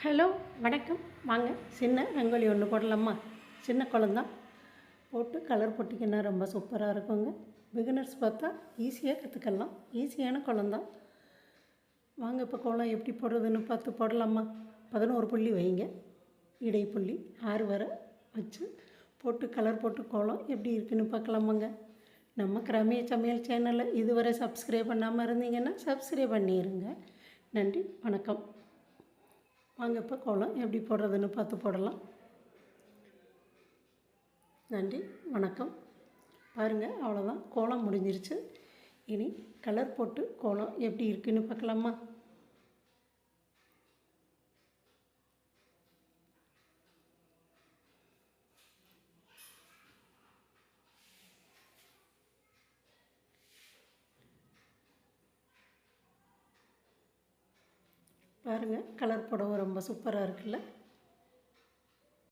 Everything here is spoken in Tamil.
ஹலோ வணக்கம். வாங்க சின்ன ரங்கோலி ஒன்று போடலாமா? சின்ன குழந்தான் போட்டு கலர் போட்டிங்கன்னா ரொம்ப சூப்பராக இருக்குங்க. பிகினர்ஸ் பார்த்தா ஈஸியாக கற்றுக்கலாம். ஈஸியான குழந்தான். வாங்க இப்போ கோலம் எப்படி போடுறதுன்னு பார்த்து போடலாமா? 11 புள்ளி வைங்க, இடைப்புள்ளி 6 வரை வச்சு போட்டு கலர் போட்டு கோலம் எப்படி இருக்குன்னு பார்க்கலாமாங்க. நம்ம கிராமிய சமையல் சேனலை இதுவரை சப்ஸ்கிரைப் பண்ணாமல் இருந்தீங்கன்னா சப்ஸ்கிரைப் பண்ணிடுங்க. நன்றி, வணக்கம். வாங்க இப்போ கோலம் எப்படி போடுறதுன்னு பார்த்து போடலாம். நன்றி, வணக்கம். பாருங்கள், அவ்வளோதான், கோலம் முடிஞ்சிருச்சு. இனி கலர் போட்டு கோலம் எப்படி இருக்குன்னு பார்க்கலாமா? பாருங்கள், கலர் புடவை ரொம்ப சூப்பராக இருக்குல்ல?